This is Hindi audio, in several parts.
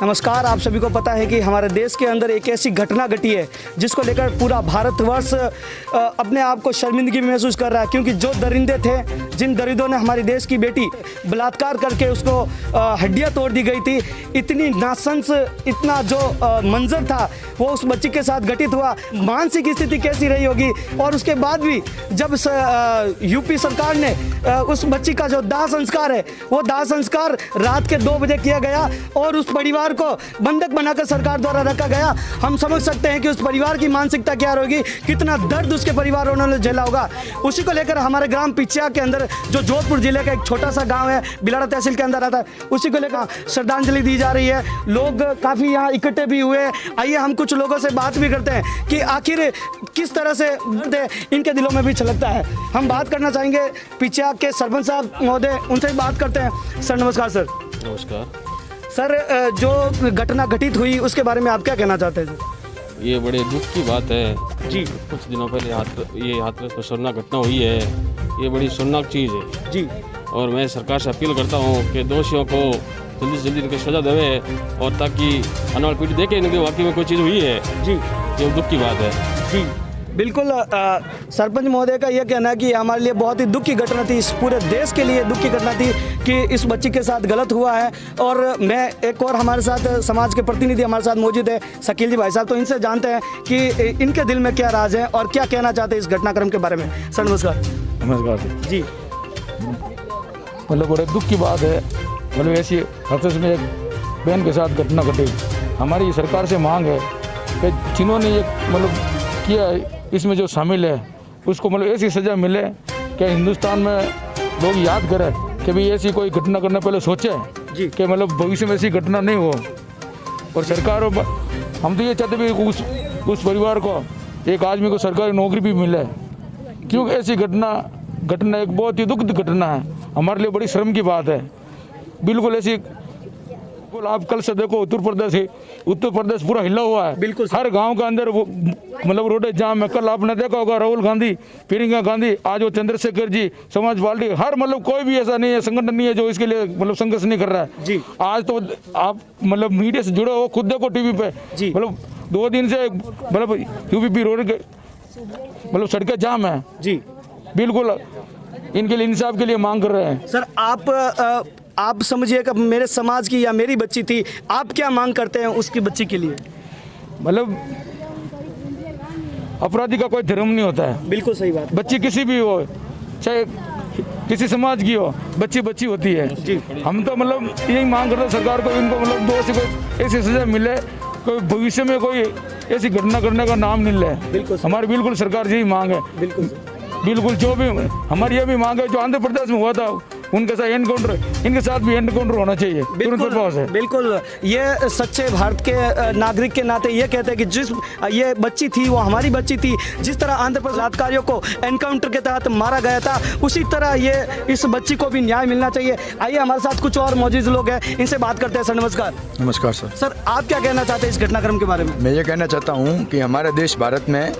नमस्कार। आप सभी को पता है कि हमारे देश के अंदर एक ऐसी घटना घटी है जिसको लेकर पूरा भारतवर्ष अपने आप को शर्मिंदगी महसूस कर रहा है, क्योंकि जो दरिंदे थे, जिन दरिंदों ने हमारी देश की बेटी बलात्कार करके उसको हड्डियां तोड़ दी गई थी, इतनी नासंस, इतना जो मंजर था वो उस बच्ची के साथ घटित हुआ। मानसिक स्थिति कैसी रही होगी। और उसके बाद भी जब यूपी सरकार ने उस बच्ची का जो दाह संस्कार है वो दाह संस्कार रात के 2 बजे किया गया और उस परिवार को बंधक बनाकर सरकार द्वारा रखा गया। हम समझ सकते हैं कि उस परिवार की मानसिकता क्या होगी, कितना दर्द उसके परिवार वालों ने झेला होगा। उसी को लेकर हमारे ग्राम पिचिया के अंदर, जो जोधपुर जिले का एक छोटा सा गांव है, बिलाड़ा तहसील के अंदर आता है, उसी को लेकर श्रद्धांजलि दी जा रही है। लोग काफ़ी यहाँ इकट्ठे भी हुए। आइए हम कुछ लोगों से बात भी करते हैं कि आखिर किस तरह से इनके दिलों में भी छलकता है। हम बात करना चाहेंगे पिचिया के सरपंच साहब महोदय, उनसे बात करते हैं। सर नमस्कार। सर नमस्कार सर, जो घटना घटित हुई उसके बारे में आप क्या कहना चाहते हैं? ये बड़े दुख की बात है जी। कुछ दिनों पहले ये हाथरस पर शर्मनाक घटना हुई है। ये बड़ी शर्मनाक चीज़ है जी। और मैं सरकार से अपील करता हूँ कि दोषियों को जल्दी से जल्दी इनकी सजा देवे और ताकि आने वाली पीढ़ी देखे इनके वाकई में कोई चीज़ हुई है। जी, ये दुख की बात है। जी बिल्कुल। सरपंच महोदय का यह कहना है कि हमारे लिए बहुत ही दुख की घटना थी, इस पूरे देश के लिए दुख की घटना थी कि इस बच्ची के साथ गलत हुआ है। और मैं एक और हमारे साथ समाज के प्रतिनिधि हमारे साथ मौजूद है, शकील जी भाई साहब, तो इनसे जानते हैं कि इनके दिल में क्या राज है और क्या कहना चाहते हैं इस घटनाक्रम के बारे में। सर नमस्कार। नमस्कार जी। मतलब बड़े दुख की बात है। मतलब ऐसी हाथरस में एक बहन के साथ घटना घटी। हमारी सरकार से मांग है कि जिन्होंने ये मतलब किया इसमें जो शामिल है उसको मतलब ऐसी सज़ा मिले कि हिंदुस्तान में लोग याद करें कि भाई ऐसी कोई घटना करना पहले सोचे जी कि मतलब भविष्य में ऐसी घटना नहीं हो। और सरकार, हम तो ये चाहते भी उस परिवार को एक आदमी को सरकारी नौकरी भी मिले, क्योंकि ऐसी घटना एक बहुत ही दुखद घटना है। हमारे लिए बड़ी शर्म की बात है। बिल्कुल ऐसी, आप कल से देखो उत्तर प्रदेश पूरा हिला हुआ है। बिल्कुल हर गांव के अंदर वो मतलब रोड जाम है। कल आपने देखा होगा राहुल गांधी, प्रियंका गांधी, आज वो चंद्रशेखर जी, समाज पार्टी, हर मतलब कोई भी ऐसा नहीं है, संगठन नहीं है जो इसके लिए मतलब संघर्ष नहीं कर रहा है जी। आज तो आप मतलब मीडिया से जुड़े हो, खुद देखो टीवी पे जी। मतलब 2 दिन से मतलब यूपी रोड के मतलब सड़कें जाम है जी। बिल्कुल इनके लिए इंसाफ के लिए मांग कर रहे हैं। सर आप समझिए कि मेरे समाज की या मेरी बच्ची थी, आप क्या मांग करते हैं उसकी बच्ची के लिए? मतलब अपराधी का कोई धर्म नहीं होता है। बिल्कुल सही बात। बच्ची किसी भी हो, चाहे किसी समाज की हो, बच्ची होती है जी। हम तो मतलब यही मांग करते हैं सरकार को, इनको मतलब दोषी को ऐसी सजा मिले, कोई भविष्य में कोई ऐसी घटना करने का नाम नहीं ले। बिल्कुल हमारी बिल्कुल सरकार यही मांग है। बिल्कुल जो भी हमारी ये भी मांग है, जो आंध्र प्रदेश में हुआ था उनके साथ एनकाउंटर, इनके साथ भी एनकाउंटर होना चाहिए तुरंत प्रभाव से। बिल्कुल, ये सच्चे भारत के नागरिक के नाते ये कहते हैं कि जिस ये बच्ची थी वो हमारी बच्ची थी। जिस तरह आंध्र प्रदेश बलात्कारियों को एनकाउंटर के तहत मारा गया था, उसी तरह ये इस बच्ची को भी न्याय मिलना चाहिए। आइए हमारे साथ कुछ और मौजूद लोग हैं, इनसे बात करते हैं। सर नमस्कार। नमस्कार सर। सर आप क्या कहना चाहते हैं इस घटनाक्रम के बारे में? मैं ये कहना चाहता हूँ कि हमारे देश भारत में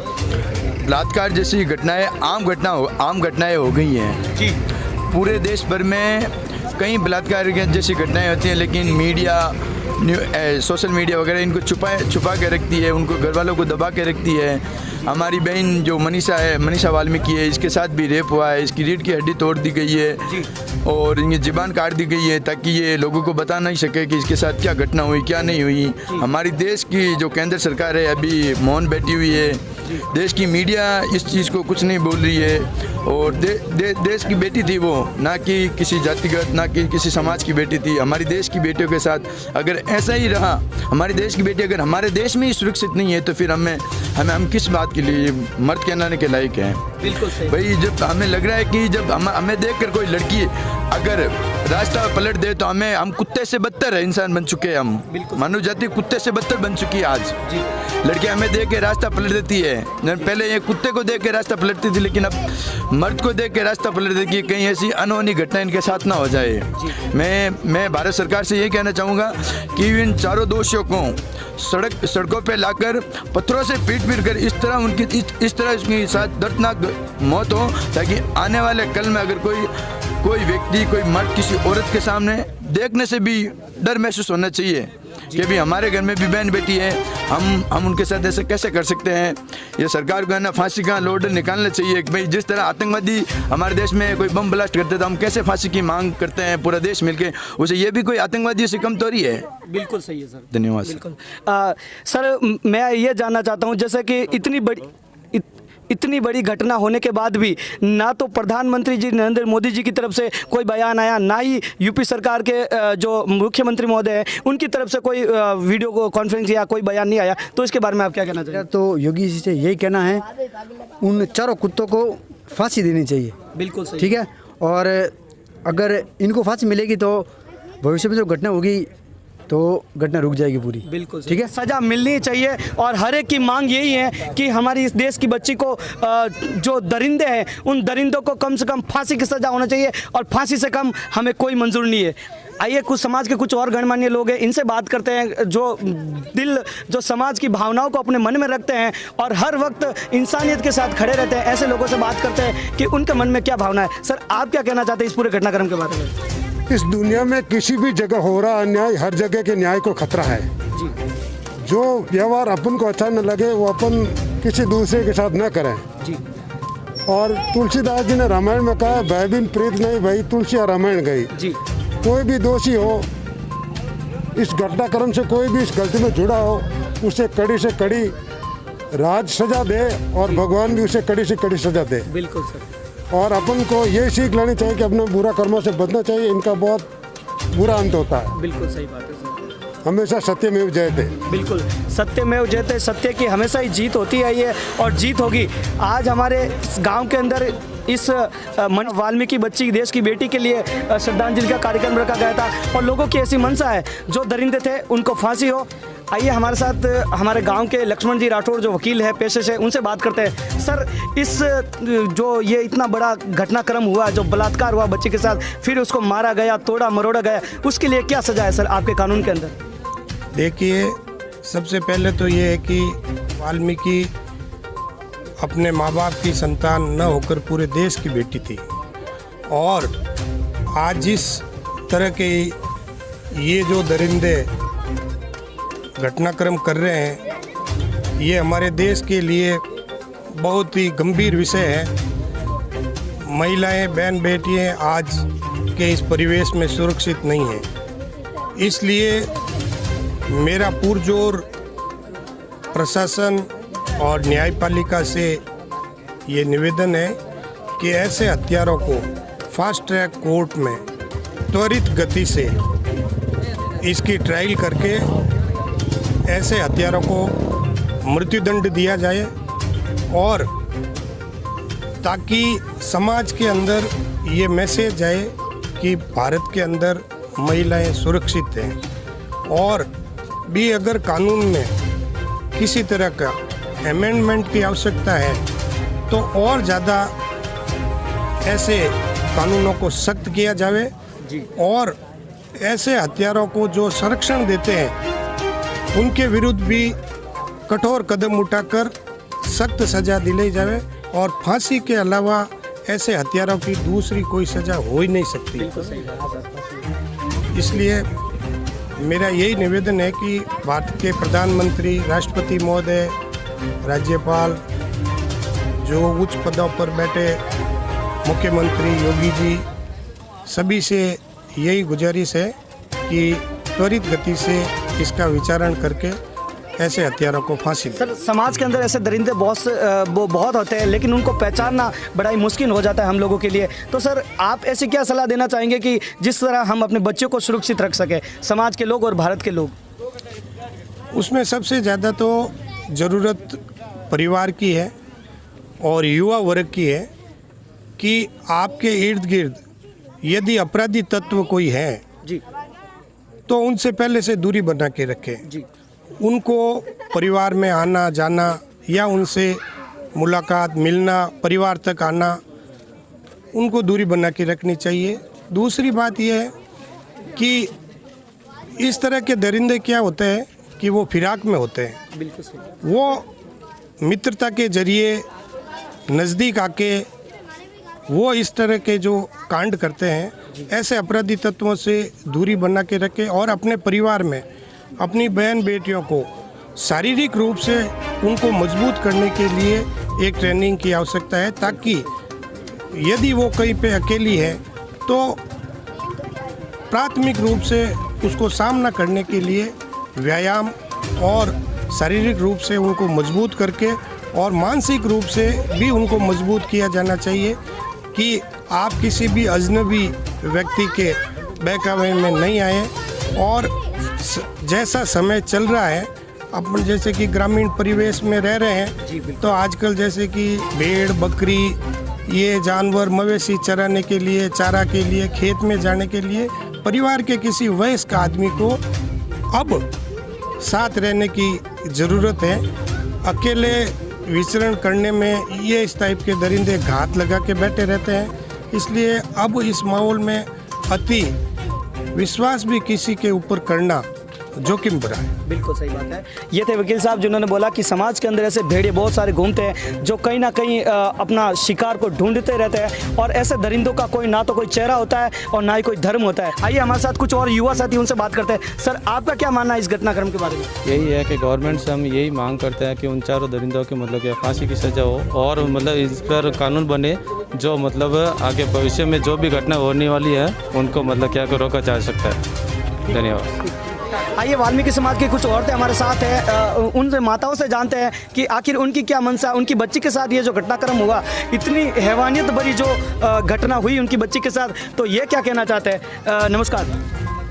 बलात्कार जैसी घटनाएं आम घटनाएं हो गई हैं जी। पूरे देश भर में कई बलात्कार जैसी घटनाएं होती हैं, लेकिन मीडिया, सोशल मीडिया वगैरह इनको छुपा के रखती है, उनको घर वालों को दबा के रखती है। हमारी बहन जो मनीषा वाल्मीकि है, इसके साथ भी रेप हुआ है, इसकी रीढ़ की हड्डी तोड़ दी गई है और इनकी ज़बान काट दी गई है ताकि ये लोगों को बता नहीं सके कि इसके साथ क्या घटना हुई, क्या नहीं हुई। हमारी देश की जो केंद्र सरकार है अभी मौन बैठी हुई है। देश की मीडिया इस चीज़ को कुछ नहीं बोल रही है और देश की बेटी थी वो, ना कि किसी जातिगत, ना कि किसी समाज की बेटी थी। हमारी देश की बेटियों के साथ अगर ऐसा ही रहा, हमारी देश की बेटी अगर हमारे देश में ही सुरक्षित नहीं है तो फिर हम किस बात के लिए मर्द कहलाने के लायक हैं? बिल्कुल सही भाई, जब हमें लग रहा है कि जब हमें देखकर कोई लड़की अगर रास्ता पलट दे तो हम कुत्ते से बदतर इंसान बन चुके हैं। हम मानव जाति कुत्ते से बदतर बन चुकी है आज। लड़की हमें देख के रास्ता पलट देती है। पहले ये कुत्ते को देख के रास्ता पलटती थी, लेकिन अब मर्द को देख के रास्ता पलट देती है, कहीं ऐसी अनहोनी घटना इनके साथ ना हो जाए। मैं भारत सरकार से ये कहना चाहूँगा कि इन चारों दोषियों को सड़कों पे लाकर पत्थरों से पीट कर इस तरह उसके साथ दर्दनाक मौत हो, ताकि आने वाले कल में अगर कोई व्यक्ति, कोई मर्द किसी औरत के सामने देखने से भी डर महसूस होना चाहिए कि अभी हमारे घर में भी बहन बेटी है, हम उनके साथ ऐसे कैसे कर सकते हैं। ये सरकार को है ना फांसी का ऑर्डर निकालना चाहिए कि भाई जिस तरह आतंकवादी हमारे देश में कोई बम ब्लास्ट करते तो हम कैसे फांसी की मांग करते हैं पूरा देश मिलके, उसे ये भी कोई आतंकवादियों से कम थोड़ी है। बिल्कुल सही है सर, धन्यवाद। बिल्कुल। सर मैं ये जानना चाहता हूँ, जैसे कि इतनी बड़ी घटना होने के बाद भी ना तो प्रधानमंत्री जी नरेंद्र मोदी जी की तरफ से कोई बयान आया, ना ही यूपी सरकार के जो मुख्यमंत्री महोदय हैं उनकी तरफ से कोई वीडियो कॉन्फ्रेंस या कोई बयान नहीं आया, तो इसके बारे में आप क्या कहना चाहिए? तो योगी जी से यही कहना है, उन चारों कुत्तों को फांसी देनी चाहिए। बिल्कुल सही, ठीक है। और अगर इनको फांसी मिलेगी तो भविष्य में जो घटना होगी तो घटना रुक जाएगी पूरी। बिल्कुल ठीक है। सजा मिलनी चाहिए और हर एक की मांग यही है कि हमारी इस देश की बच्ची को जो दरिंदे हैं उन दरिंदों को कम से कम फांसी की सजा होना चाहिए और फांसी से कम हमें कोई मंजूर नहीं है। आइए कुछ समाज के कुछ और गणमान्य लोग हैं, इनसे बात करते हैं जो समाज की भावनाओं को अपने मन में रखते हैं और हर वक्त इंसानियत के साथ खड़े रहते हैं। ऐसे लोगों से बात करते हैं कि उनके मन में क्या भावना है। सर आप क्या कहना चाहते हैं इस पूरे घटनाक्रम के बारे में? इस दुनिया में किसी भी जगह हो रहा अन्याय हर जगह के न्याय को खतरा है। जी। जो व्यवहार अपन को अच्छा न लगे वो अपन किसी दूसरे के साथ न करें। जी। और तुलसीदास जी ने रामायण में कहा, भय बिन प्रीत नहीं भई तुलसी रामायण गई। जी। कोई भी दोषी हो, इस घटनाक्रम से कोई भी इस गलती में जुड़ा हो, उसे कड़ी से कड़ी राज सजा दे और भगवान भी उसे कड़ी से कड़ी सजा दे। बिल्कुल सर। और अपन को ये सीख लेनी चाहिए कि अपने बुरा कर्मों से बचना चाहिए, इनका बहुत बुरा अंत होता है। बिल्कुल सही बात है सर। हमेशा सत्यमेव जयते। बिल्कुल सत्यमेव जयते, सत्य की हमेशा ही जीत होती है ये और जीत होगी। आज हमारे गांव के अंदर इस वाल्मीकि बच्ची देश की बेटी के लिए श्रद्धांजलि का कार्यक्रम रखा गया था और लोगों की ऐसी मंशा है जो दरिंदे थे उनको फांसी हो। आइए हमारे साथ हमारे गांव के लक्ष्मण जी राठौड़ जो वकील है पेशे से, उनसे बात करते हैं। सर इस जो ये इतना बड़ा घटनाक्रम हुआ, जो बलात्कार हुआ बच्ची के साथ, फिर उसको मारा गया, तोड़ा मरोड़ा गया, उसके लिए क्या सजा है सर आपके कानून के अंदर? देखिए, सबसे पहले तो ये है कि वाल्मीकि अपने माँ बाप की संतान न होकर पूरे देश की बेटी थी और आज जिस तरह के ये जो दरिंदे घटनाक्रम कर रहे हैं, ये हमारे देश के लिए बहुत ही गंभीर विषय है। महिलाएं, बहन बेटियां आज के इस परिवेश में सुरक्षित नहीं हैं। इसलिए मेरा पुरजोर प्रशासन और न्यायपालिका से ये निवेदन है कि ऐसे हत्यारों को फास्ट ट्रैक कोर्ट में त्वरित गति से इसकी ट्रायल करके ऐसे हत्यारों को मृत्युदंड दिया जाए और ताकि समाज के अंदर ये मैसेज आए कि भारत के अंदर महिलाएं सुरक्षित हैं। और भी अगर कानून में किसी तरह का अमेंडमेंट की आवश्यकता है तो और ज़्यादा ऐसे कानूनों को सख्त किया जाए और ऐसे हत्यारों को जो संरक्षण देते हैं उनके विरुद्ध भी कठोर कदम उठाकर सख्त सजा दिलाई जाए और फांसी के अलावा ऐसे हत्यारों की दूसरी कोई सजा हो ही नहीं सकती। इसलिए मेरा यही निवेदन है कि भारत के प्रधानमंत्री, राष्ट्रपति महोदय, राज्यपाल, जो उच्च पदों पर बैठे मुख्यमंत्री योगी जी, सभी से यही गुजारिश है कि त्वरित गति से इसका विचारण करके ऐसे हत्यारों को फांसी दें। सर समाज के अंदर ऐसे दरिंदे बहुत होते हैं लेकिन उनको पहचानना बड़ा ही मुश्किल हो जाता है हम लोगों के लिए। तो सर आप ऐसी क्या सलाह देना चाहेंगे कि जिस तरह हम अपने बच्चों को सुरक्षित रख सकें, समाज के लोग और भारत के लोग? उसमें सबसे ज़्यादा तो ज़रूरत परिवार की है और युवा वर्ग की है कि आपके इर्द गिर्द यदि अपराधी तत्व कोई है जी तो उनसे पहले से दूरी बना के रखें जी। उनको परिवार में आना जाना या उनसे मुलाकात, मिलना, परिवार तक आना, उनको दूरी बना के रखनी चाहिए। दूसरी बात यह है कि इस तरह के दरिंदे क्या होते हैं कि वो फिराक में होते हैं। बिल्कुल सही। वो मित्रता के जरिए नज़दीक आके वो इस तरह के जो कांड करते हैं, ऐसे अपराधी तत्वों से दूरी बना के रखें और अपने परिवार में अपनी बहन बेटियों को शारीरिक रूप से उनको मजबूत करने के लिए एक ट्रेनिंग की आवश्यकता है, ताकि यदि वो कहीं पे अकेली है तो प्राथमिक रूप से उसको सामना करने के लिए व्यायाम और शारीरिक रूप से उनको मजबूत करके और मानसिक रूप से भी उनको मजबूत किया जाना चाहिए कि आप किसी भी अजनबी व्यक्ति के बहकावे में नहीं आए। और जैसा समय चल रहा है, अपन जैसे कि ग्रामीण परिवेश में रह रहे हैं, तो आजकल जैसे कि भेड़ बकरी ये जानवर मवेशी चराने के लिए, चारा के लिए, खेत में जाने के लिए परिवार के किसी वयस्क आदमी को अब साथ रहने की ज़रूरत है। अकेले विचरण करने में ये इस टाइप के दरिंदे घात लगा के बैठे रहते हैं, इसलिए अब इस माहौल में अति विश्वास भी किसी के ऊपर करना जोखिम भरा है। बिल्कुल सही बात है। ये थे वकील साहब जिन्होंने बोला कि समाज के अंदर ऐसे भेड़िए बहुत सारे घूमते हैं जो कहीं ना कहीं अपना शिकार को ढूंढते रहते हैं, और ऐसे दरिंदों का कोई ना तो कोई चेहरा होता है और ना ही कोई धर्म होता है। आइए हमारे साथ कुछ और युवा साथी, उनसे बात करते हैं। सर, आपका क्या मानना है इस घटनाक्रम के बारे में? यही है कि गवर्नमेंट से हम यही मांग करते हैं कि उन चारों दरिंदों की मतलब कि फांसी की सज़ा हो, और मतलब इस पर कानून बने जो मतलब आगे भविष्य में जो भी घटना होने वाली है उनको मतलब क्या रोका जा सकता है। धन्यवाद। आइए वाल्मीकि समाज की कुछ औरतें हमारे साथ हैं, उन माताओं से जानते हैं कि आखिर उनकी क्या मनसा, उनकी बच्ची के साथ ये जो घटनाक्रम हुआ, इतनी हैवानियत भरी जो घटना हुई उनकी बच्ची के साथ, तो ये क्या कहना चाहते हैं। नमस्कार,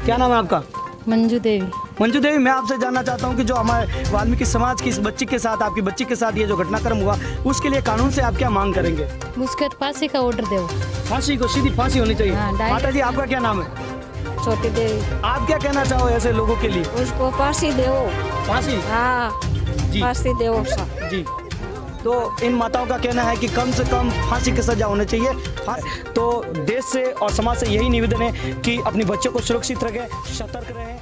क्या नाम है आपका? मंजू देवी। मंजू देवी, मैं आपसे जानना चाहता हूँ कि जो हमारे वाल्मीकि समाज की इस बच्ची के साथ, आपकी बच्ची के साथ ये जो घटनाक्रम हुआ, उसके लिए कानून से आप क्या मांग करेंगे? उसके फांसी का ऑर्डर दो। फांसी को, सीधी फांसी होनी चाहिए। हाँ, माता जी, आपका क्या नाम है? छोटी देवी। आप क्या कहना चाहो ऐसे लोगों के लिए? उसको फांसी दो। फांसी? हाँ जी फांसी दो जी। तो इन माताओं का कहना है कि कम से कम फांसी की सजा होनी चाहिए। तो देश से और समाज से यही निवेदन है कि अपनी बच्चों को सुरक्षित रखें, सतर्क रहें।